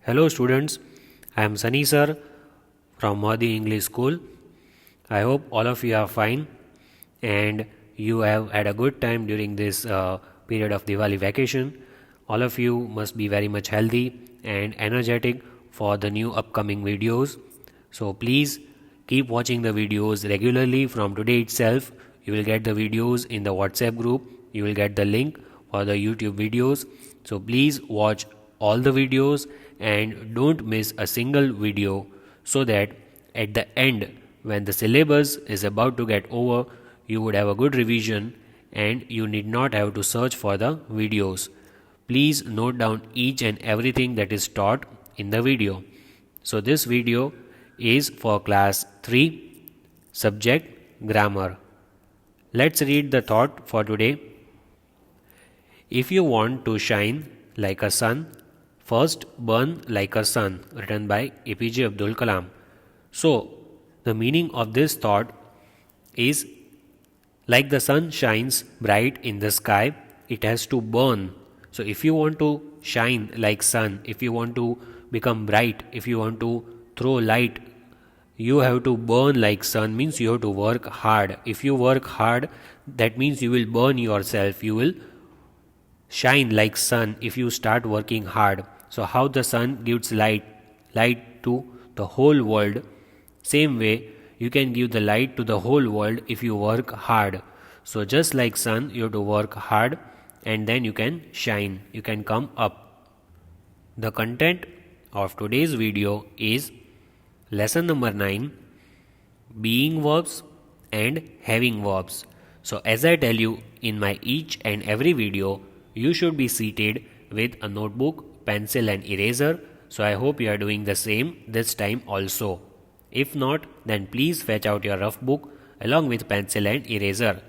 Hello students, I am Sunny sir from Mahdi English School. I hope all of you are fine and you have had a good time during this period of Diwali vacation. All of you must be very much healthy and energetic for the new upcoming videos. So please keep watching the videos regularly from today itself. You will get the videos in the WhatsApp group. You will get the link for the YouTube videos. So please watch all the videos and don't miss a single video so that at the end when the syllabus is about to get over you would have a good revision and you need not have to search for the videos. Please note down each and everything that is taught in the video. So this video is for class 3 subject grammar. Let's read the thought for today. If you want to shine like a sun, first burn like a sun, written by APJ Abdul Kalam. So, the meaning of this thought is like the sun shines bright in the sky, it has to burn. So, if you want to shine like sun, if you want to become bright, if you want to throw light, you have to burn like sun, means you have to work hard. If you work hard, that means you will burn yourself, you will shine like sun if you start working hard. So how the sun gives light to the whole world, same way you can give the light to the whole world if you work hard. So just like sun, you have to work hard and then you can shine, you can come up. The content of today's video is lesson number 9, being verbs and having verbs. So as I tell you in my each and every video, you should be seated with a notebook, pencil and eraser. So I hope you are doing the same this time also. If not, then please fetch out your rough book along with pencil and eraser.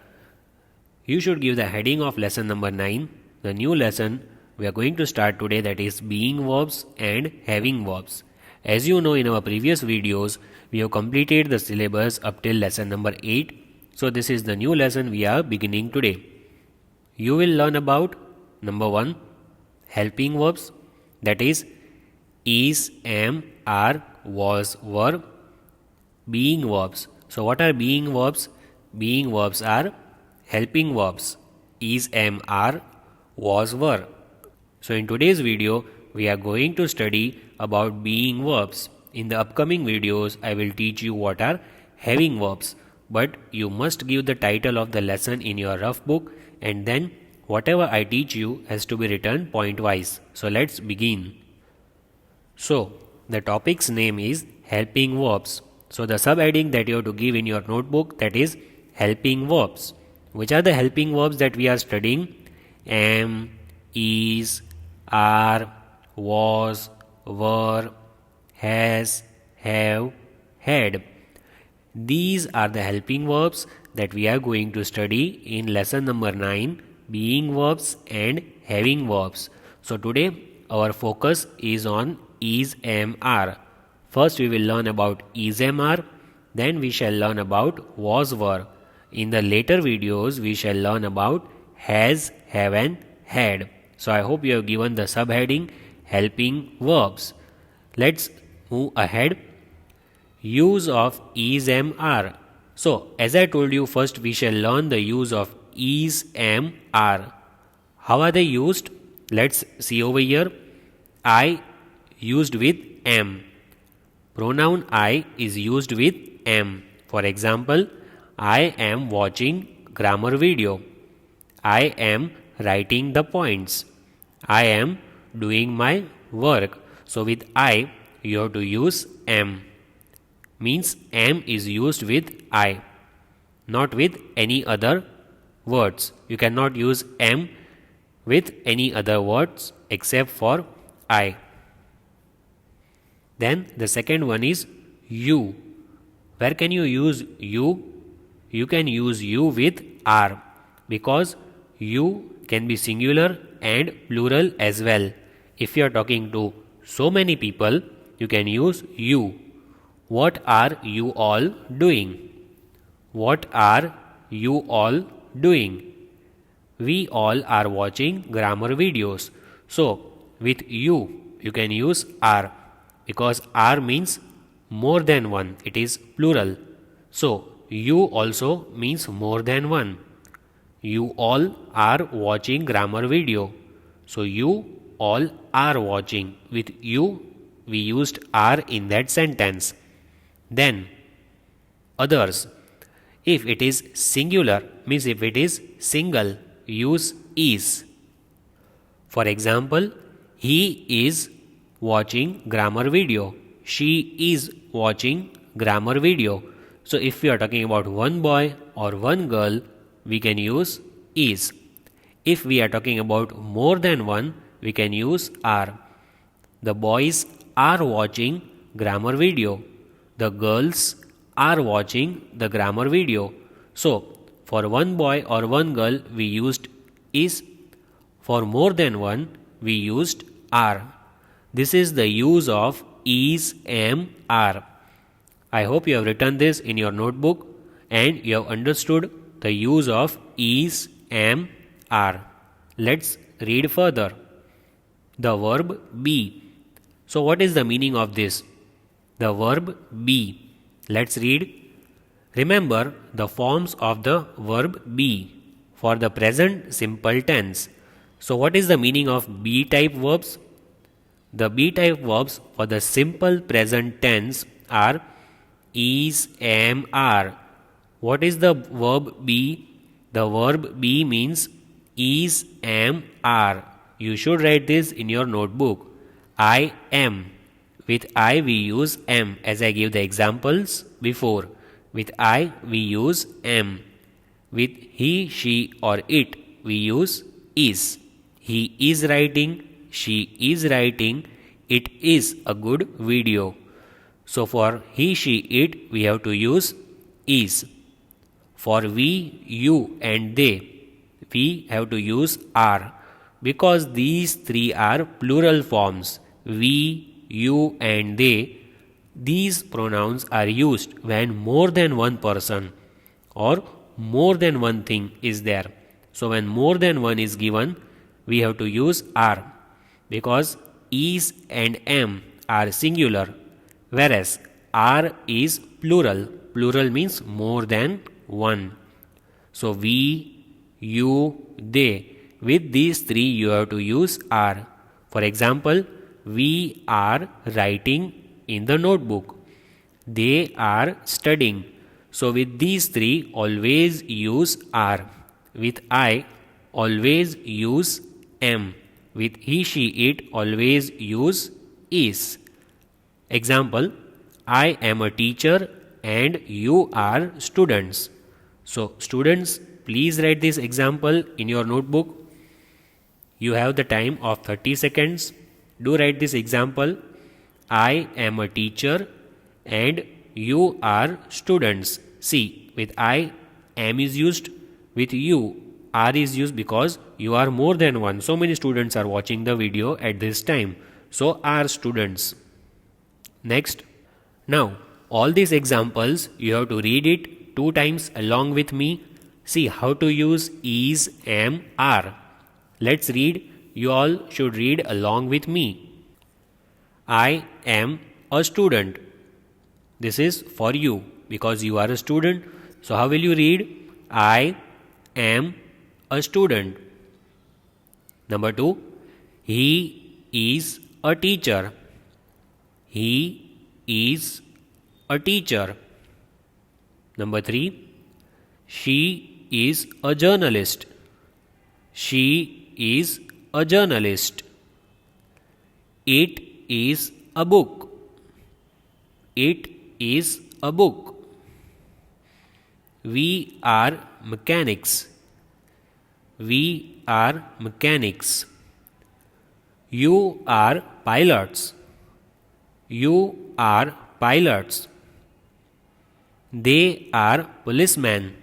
You should give the heading of lesson number 9, the new lesson we are going to start today, that is being verbs and having verbs. As you know, in our previous videos, we have completed the syllabus up till lesson number 8. So this is the new lesson we are beginning today. You will learn about number 1, helping verbs, that is am, are, was, were. Being verbs. So what are being verbs? Being verbs are helping verbs, am, are, was, were. So in today's video, we are going to study about being verbs. In the upcoming videos, I will teach you what are having verbs. But you must give the title of the lesson in your rough book and then whatever I teach you has to be written point-wise. So let's begin. So the topic's name is helping verbs. So the subheading that you have to give in your notebook, that is helping verbs. Which are the helping verbs that we are studying? Am, is, are, was, were, has, have, had. These are the helping verbs that we are going to study in lesson number 9, being verbs and having verbs. So today our focus is on is, am, are. First we will learn about is, am, are, then we shall learn about was, were. In the later videos we shall learn about has, have and had. So I hope you have given the subheading helping verbs. Let's move ahead. Use of is, am, are. So as I told you, first we shall learn the use of is, am, are. How are they used? Let's see over here. I used with am. Pronoun I is used with am. For example, I am watching grammar video. I am writing the points. I am doing my work. So with I, you have to use am. Means am is used with I, not with any other words. You cannot use am with any other words except for I. Then the second one is you. Where can you use you? You can use you with are, because you can be singular and plural as well. If you are talking to so many people, you can use you. What are you all doing? What are you all doing? We all are watching grammar videos. So with you, you can use are, because are means more than one, it is plural. So you also means more than one. You all are watching grammar video. So you all are watching. With you, we used are in that sentence. Then others. If it is singular, means if it is single, use is. For example, he is watching grammar video. She is watching grammar video. So if we are talking about one boy or one girl, we can use is. If we are talking about more than one, we can use are. The boys are watching grammar video. The girls are watching the grammar video. So, for one boy or one girl, we used is. For more than one, we used are. This is the use of is, am, are. I hope you have written this in your notebook and you have understood the use of is, am, are. Let's read further. The verb be. So, what is the meaning of this? The verb be. Let's read. Remember the forms of the verb be for the present simple tense. So, what is the meaning of be type verbs? The be type verbs for the simple present tense are is, am, are. What is the verb be? The verb be means is, am, are. You should write this in your notebook. I am. With I we use am, as I gave the examples before. With I we use am. With he, she or it we use is. He is writing, she is writing, it is a good video. So for he, she, it we have to use is. For we, you and they we have to use are, because these three are plural forms. We, you and they, these pronouns are used when more than one person or more than one thing is there. So when more than one is given, we have to use are, because is and am are singular, whereas are is plural. Plural means more than one. So we, you, they, with these three you have to use are. For example, we are writing in the notebook. They are studying. So with these three always use are. With I always use am. With he, she, it always use is. Example, I am a teacher and you are students. So students, please write this example in your notebook. You have the time of 30 seconds. Do write this example. I am a teacher and you are students. See, with I, am is used. With you, are is used because you are more than one. So many students are watching the video at this time. So are students. Next. Now, all these examples, you have to read it 2 times along with me. See how to use is, am, are. Let's read. You all should read along with me. I am a student. This is for you because you are a student. So how will you read? I am a student. Number 2, he is a teacher. He is a teacher. Number 3, she is a journalist. She is a journalist. It is a book. It is a book. We are mechanics. We are mechanics. You are pilots. You are pilots. They are policemen.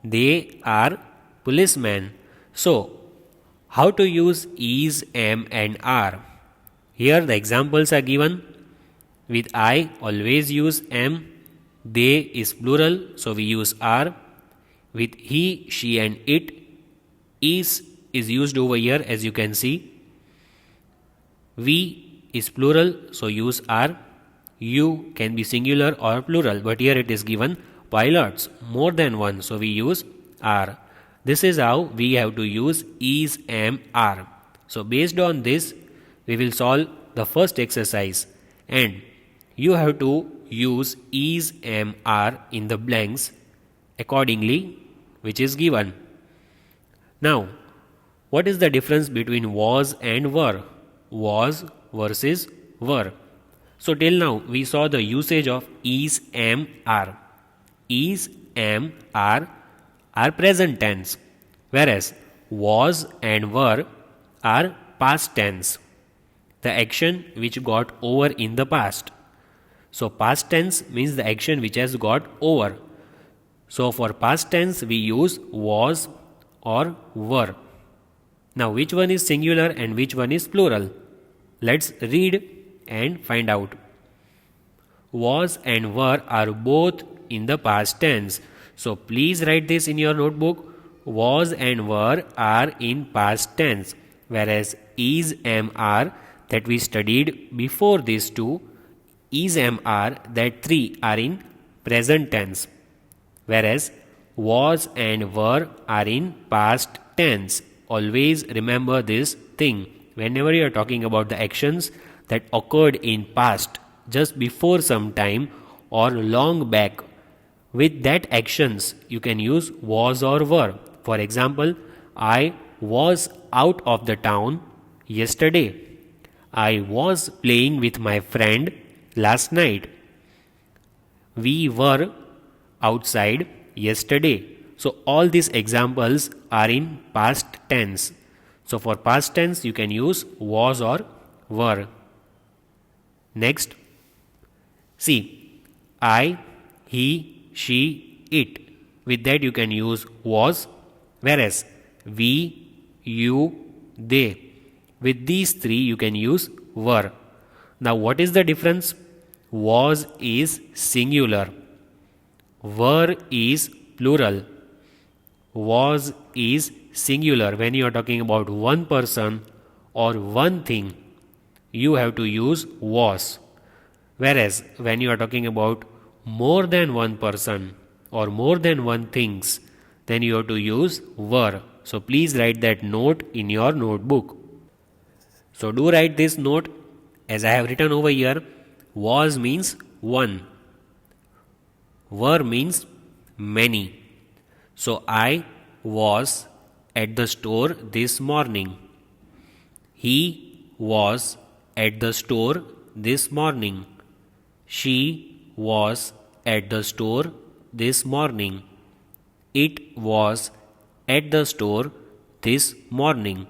They are policemen. So, how to use is, am and are? Here the examples are given. With I, always use am. They is plural, so we use are. With he, she and it, is used over here as you can see. We is plural, so use are. You can be singular or plural, but here it is given pilots, more than one, so we use are. This is how we have to use is, am, are. So based on this, we will solve the first exercise, and you have to use is, am, are in the blanks accordingly, which is given. Now, what is the difference between was and were? Was versus were. So till now we saw the usage of is, am, are. Is, am, are present tense, whereas was and were are past tense, the action which got over in the past. So past tense means the action which has got over. So for past tense we use was or were. Now which one is singular and which one is plural? Let's read and find out. Was and were are both in the past tense. So please write this in your notebook. Was and were are in past tense, whereas is, am, are that we studied before these two, is, am, are that three are in present tense, whereas was and were are in past tense. Always remember this thing whenever you are talking about the actions that occurred in past, just before some time or long back. With that actions you can use was or were. For example, I was out of the town yesterday. I was playing with my friend last night. We were outside yesterday. So all these examples are in past tense. So for past tense you can use was or were. Next, see, I, he, she, it. With that you can use was, whereas we, you, they. With these three you can use were. Now what is the difference? Was is singular. Were is plural. Was is singular. When you are talking about one person or one thing, you have to use was. Whereas when you are talking about more than one person or more than one things, then you have to use were. So please write that note in your notebook. So do write this note as I have written over here. Was means one. Were means many. So I was at the store this morning. He was at the store this morning. She was at the store this morning. It was at the store this morning.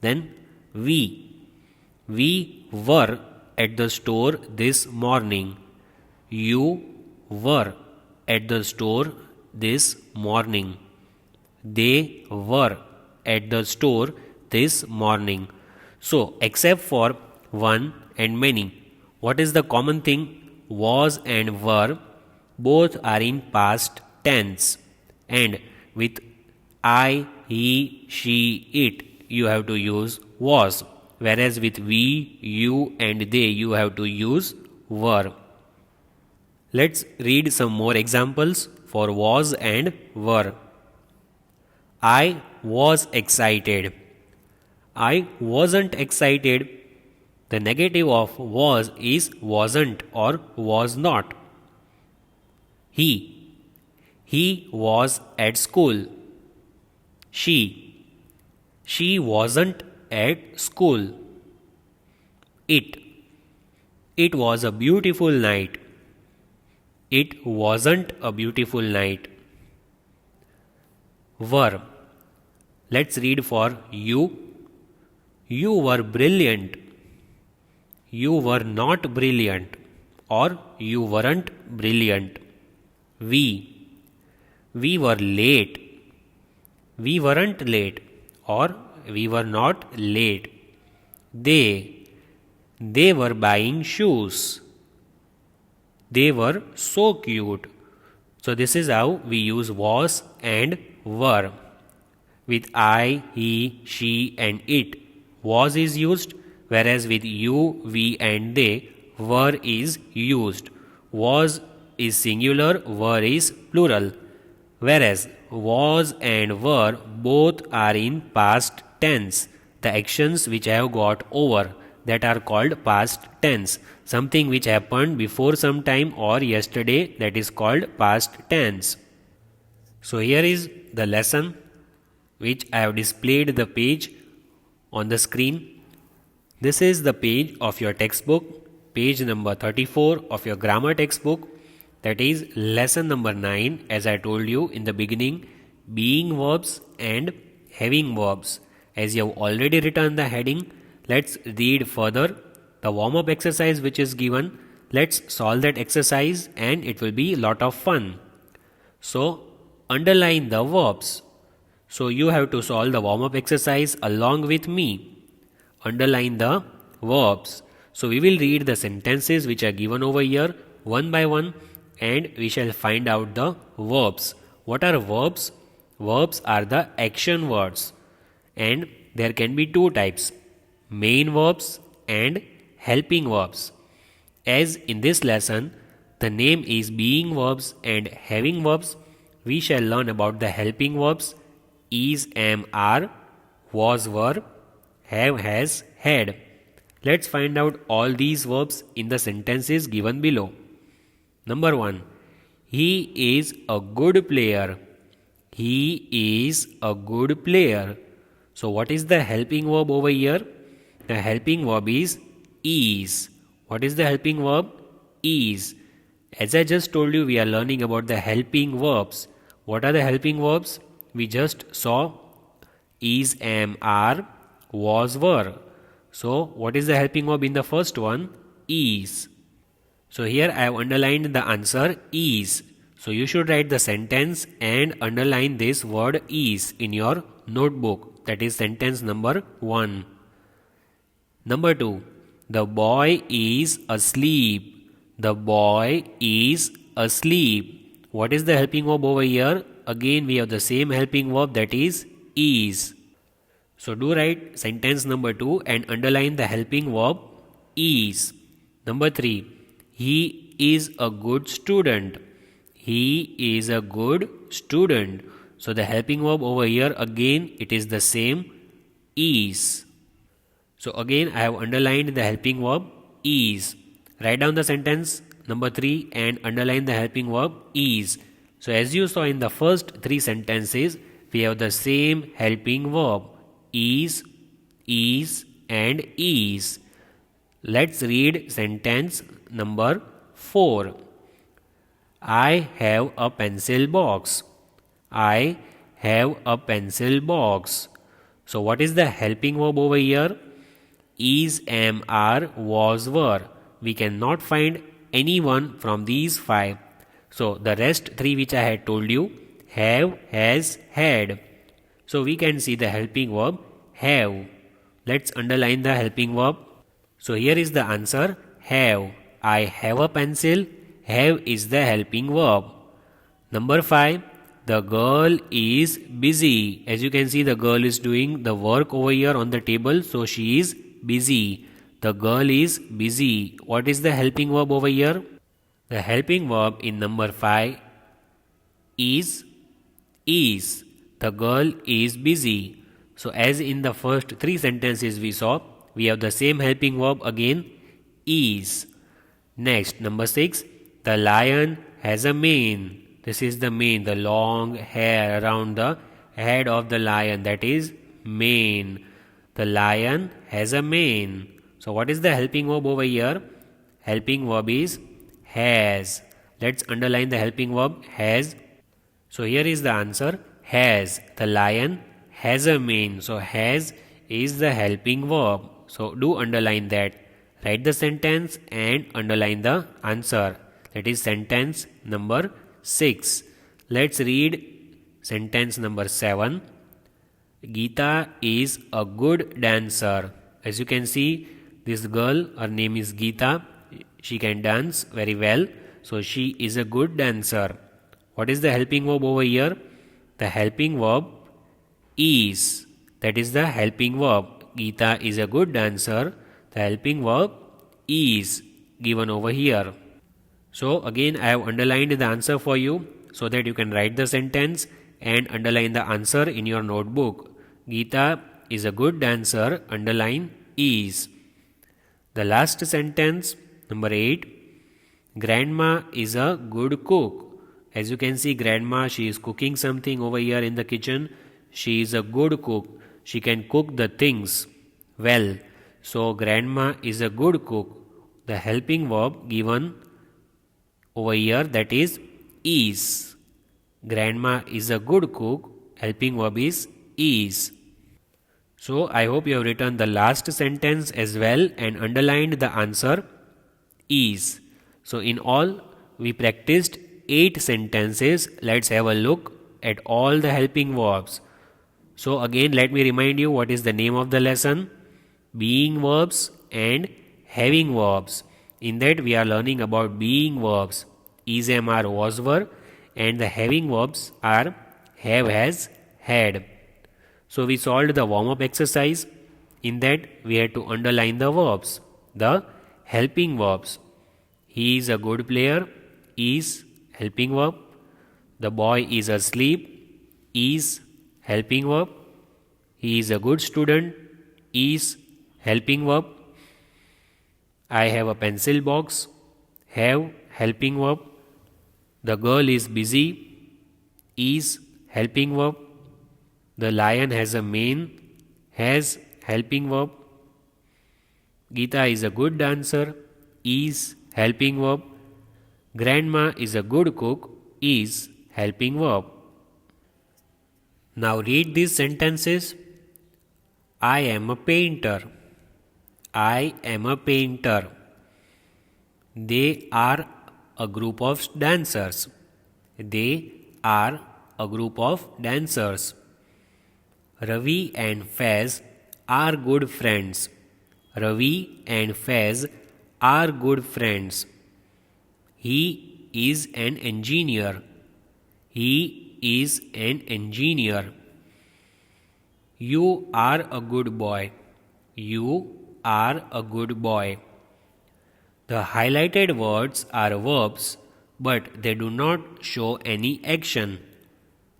Then we were at the store this morning. You were at the store this morning. They were at the store this morning. So except for one and many, what is the common thing? Was and were both are in past tense, and with I, he, she, it you have to use was, whereas with we, you and they you have to use were. Let's read some more examples for was and were. I was excited. I wasn't excited. The negative of was is wasn't or was not. He was at school. She wasn't at school. It was a beautiful night. It wasn't a beautiful night. Were. Let's read for you. You were brilliant. You were not brilliant, or you weren't brilliant. We were late. We weren't late, or we were not late. They were buying shoes. They were so cute. So this is how we use was and were. With I, he, she and it, was is used, whereas with you, we and they, were is used. Was is singular, were is plural. Whereas was and were both are in past tense. The actions which have got over, that are called past tense. Something which happened before some time or yesterday, that is called past tense. So here is the lesson which I have displayed the page on the screen. This is the page of your textbook, page number 34 of your grammar textbook, that is lesson number 9, as I told you in the beginning, being verbs and having verbs. As you have already written the heading, let's read further the warm-up exercise which is given. Let's solve that exercise and it will be a lot of fun. So, underline the verbs. So, you have to solve the warm-up exercise along with me. Underline the verbs. So, we will read the sentences which are given over here one by one and we shall find out the verbs. What are verbs? Verbs are the action words and there can be two types, main verbs and helping verbs. As in this lesson, the name is being verbs and having verbs, we shall learn about the helping verbs is, am, are, was, were, have, has, had. Let's find out all these verbs in the sentences given below. Number 1. He is a good player. He is a good player. So what is the helping verb over here? The helping verb is. What is the helping verb? Is. As I just told you, we are learning about the helping verbs. What are the helping verbs? We just saw is, am, are, was, were. So what is the helping verb in the first one? Is. So here I have underlined the answer is. So you should write the sentence and underline this word is in your notebook. That is sentence number 1. Number 2. The boy is asleep. The boy is asleep. What is the helping verb over here? Again we have the same helping verb, that is. So do write sentence number 2 and underline the helping verb is. Number 3. He is a good student. He is a good student. So the helping verb over here, again it is the same, is. So again I have underlined the helping verb is. Write down the sentence number 3 and underline the helping verb is. So as you saw in the first 3 sentences, we have the same helping verb is, and is. Let's read sentence number 4. I have a pencil box. I have a pencil box. So what is the helping verb over here? Is, am, are, was, were. We cannot find any one from these 5. So the rest 3 which I had told you, have, has, had. So we can see the helping verb have. Let's underline the helping verb. So here is the answer, have. I have a pencil. Have is the helping verb. Number 5. The girl is busy. As you can see, the girl is doing the work over here on the table. So she is busy. The girl is busy. What is the helping verb over here? The helping verb in number 5 is. The girl is busy. So as in the first 3 sentences we saw, we have the same helping verb again, is. Next, number 6. The lion has a mane. This is the mane, the long hair around the head of the lion, that is mane. The lion has a mane. So what is the helping verb over here? Helping verb is has. Let's underline the helping verb has. So here is the answer, has. The lion has a mane. So has is the helping verb. So do underline that. Write the sentence and underline the answer. That is sentence number 6. Let's read sentence number 7. Geeta is a good dancer. As you can see, this girl, her name is Geeta. She can dance very well. So she is a good dancer. What is the helping verb over here? The helping verb is. That is the helping verb. Geeta is a good dancer. The helping verb is given over here. So again I have underlined the answer for you so that you can write the sentence and underline the answer in your notebook. Geeta is a good dancer, underline is. The last sentence, number 8. Grandma is a good cook. As you can see, grandma, she is cooking something over here in the kitchen. She is a good cook. She can cook the things well. So grandma is a good cook. The helping verb given over here, that is. Grandma is a good cook. Helping verb is. So I hope you have written the last sentence as well and underlined the answer is. So in all, we practiced 8 sentences. Let's have a look at all the helping verbs. So again, let me remind you what is the name of the lesson. Being verbs and having verbs. In that we are learning about being verbs. Is, am, are, was, were, and the having verbs are have, has, had. So we solved the warm-up exercise. In that we had to underline the verbs, the helping verbs. He is a good player, is helping verb. The boy is asleep, is helping verb. He is a good student, is helping verb. I have a pencil box, have helping verb. The girl is busy, is helping verb. The lion has a mane, has helping verb. Geeta is a good dancer, is helping verb. Grandma is a good cook, is helping verb. Now read these sentences. I am a painter. I am a painter. They are a group of dancers. They are a group of dancers. Ravi and Faiz are good friends. Ravi and Faiz are good friends. He is an engineer. He is an engineer. You are a good boy. You are a good boy. The highlighted words are verbs, but they do not show any action.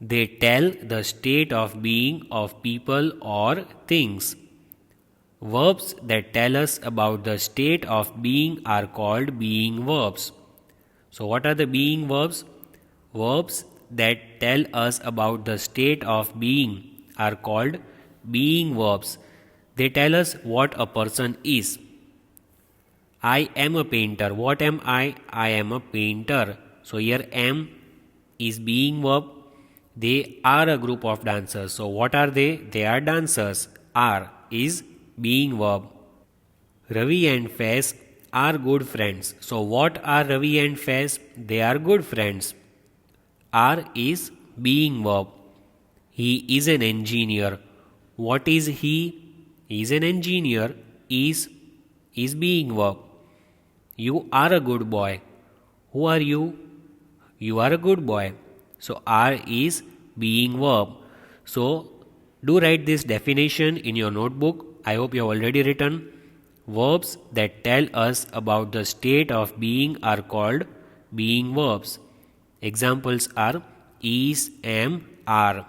They tell the state of being of people or things. Verbs that tell us about the state of being are called being verbs. So what are the being verbs? Verbs that tell us about the state of being are called being verbs. They tell us what a person is. I am a painter. What am I? I am a painter. So here am is being verb. They are a group of dancers. So what are they? They are dancers. Are is being verb. Ravi and Faiz are good friends. So what are Ravi and Faiz? They are good friends. Are is being verb. He is an engineer. What is he? He is an engineer. Is being verb. You are a good boy. Who are you? You are a good boy. So are is being verb. So do write this definition in your notebook. I hope you have already written. Verbs that tell us about the state of being are called being verbs. Examples are is, am, are.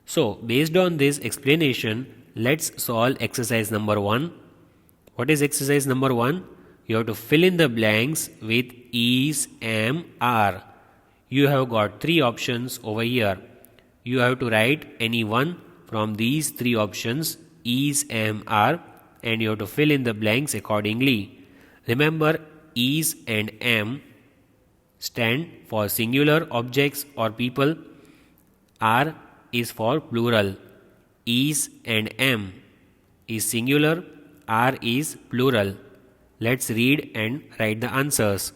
So based on this explanation, let's solve exercise number 1. What is exercise number 1? You have to fill in the blanks with is, am, are. You have got 3 options over here. You have to write any one from these 3 options, is, am, are, and you have to fill in the blanks accordingly. Remember, is and am stand for singular objects or people. Are is for plural. Is and am is singular. Are is plural. Let's read and write the answers.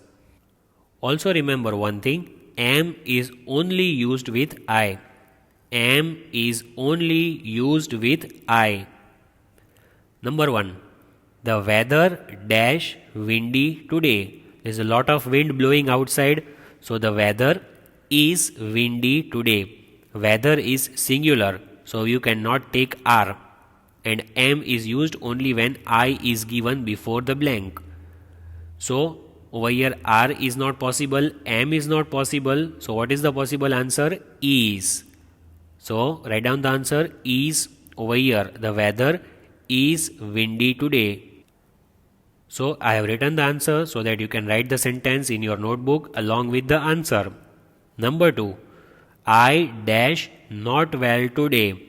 Also remember one thing, am is only used with I. Am is only used with I. Number 1. The weather dash windy today. There's a lot of wind blowing outside, so the weather is windy today. Weather is singular, so you cannot take are. and am is used only when I is given before the blank. So over here are is not possible, am is not possible. So what is the possible answer? Is. So write down the answer is over here. The weather is windy today. So I have written the answer so that you can write the sentence in your notebook along with the answer. Number 2. I dash not well today.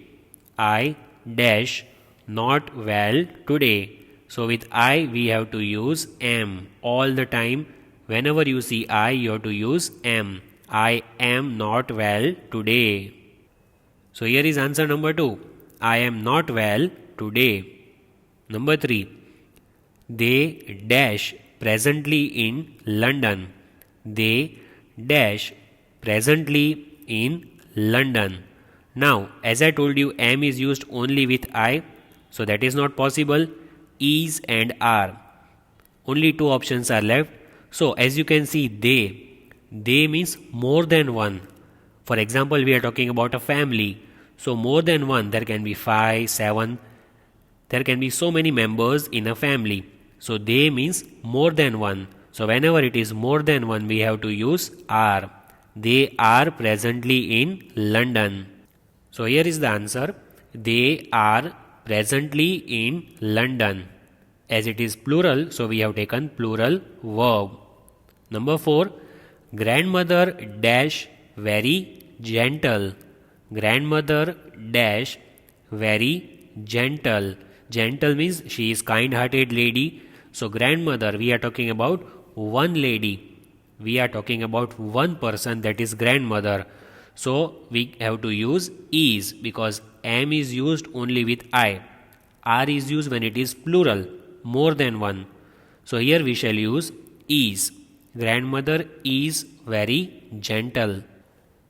I dash not well today. So with I we have to use am all the time. Whenever you see I, you have to use am. I am not well today. So here is answer number 2. I am not well today. Number 3. They dash presently in London. They dash presently in London. Now, as I told you, am is used only with I, so that is not possible. Is and are. Only two options are left. So, as you can see, they means more than one. For example, we are talking about a family. So, more than one, there can be 5, 7. There can be so many members in a family. So, they means more than one. So, whenever it is more than one, we have to use are. They are presently in London. So, here is the answer. They are presently in London. As it is plural, so we have taken plural verb. Number 4. Grandmother dash very gentle. Grandmother dash very gentle. Gentle means she is kind-hearted lady. So grandmother, we are talking about one lady. We are talking about one person, that is grandmother. So we have to use is because am is used only with I. Are is used when it is plural, more than one. So here we shall use is. Grandmother is very gentle.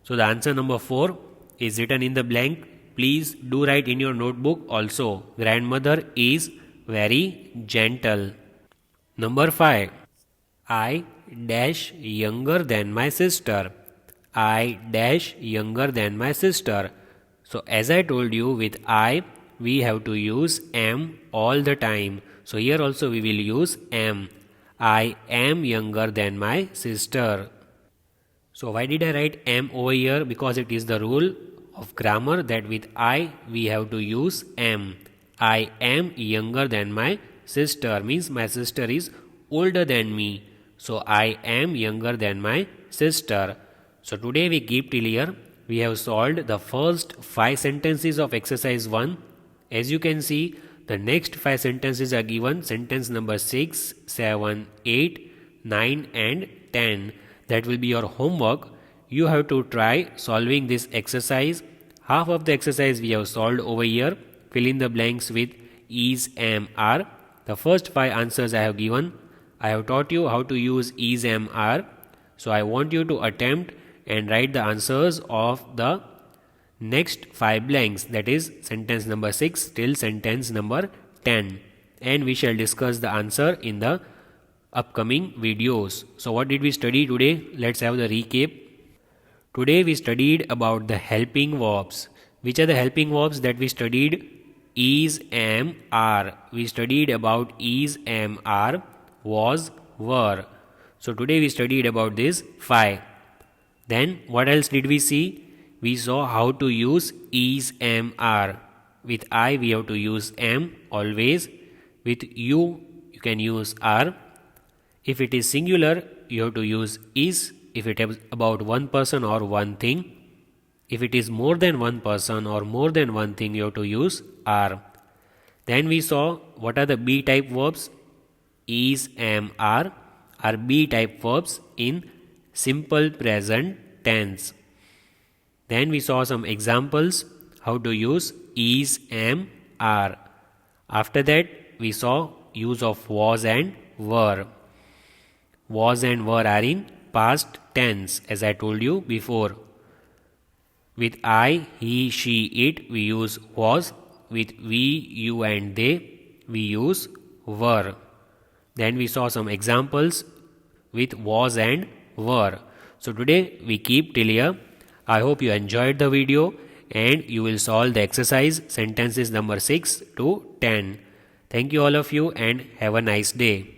So the answer number 4 is written in the blank. Please do write in your notebook also. Grandmother is very gentle. Number 5. I dash younger than my sister. I dash younger than my sister. So as I told you, with I we have to use am all the time. So here also we will use am. I am younger than my sister. So why did I write am over here? Because it is the rule of grammar that with I we have to use am. I am younger than my sister means my sister is older than me. So I am younger than my sister. So today we keep till here. We have solved the first 5 sentences of exercise 1. As you can see, the next 5 sentences are given. Sentence number 6, 7, 8, 9 and 10. That will be your homework. You have to try solving this exercise. Half of the exercise we have solved over here. Fill in the blanks with is, am, are. The first 5 answers I have given. I have taught you how to use is, am, are. So I want you to attempt and write the answers of the next 5 blanks, that is sentence number 6 till sentence number 10, and we shall discuss the answer in the upcoming videos. So what did we study today? Let's have the recap. Today we studied about the helping verbs. Which are the helping verbs that we studied? Is, am, are. We studied about is, am, are, was, were. So today we studied about this 5. Then what else did we see? We saw how to use is, am, are. With I we have to use am always. With you can use are. If it is singular you have to use is. If it is about one person or one thing. If it is more than one person or more than one thing you have to use are. Then we saw what are the B type verbs. Is, am, are B type verbs in simple present tense. Then we saw some examples how to use is, am, are. After that we saw use of was and were. Was and were are in past tense as I told you before. With I, he, she, it we use was. With we, you and they we use were. Then we saw some examples with was and were. So today we keep till here. I hope you enjoyed the video. and you will solve the exercise sentences number 6 to 10. Thank you all of you and have a nice day.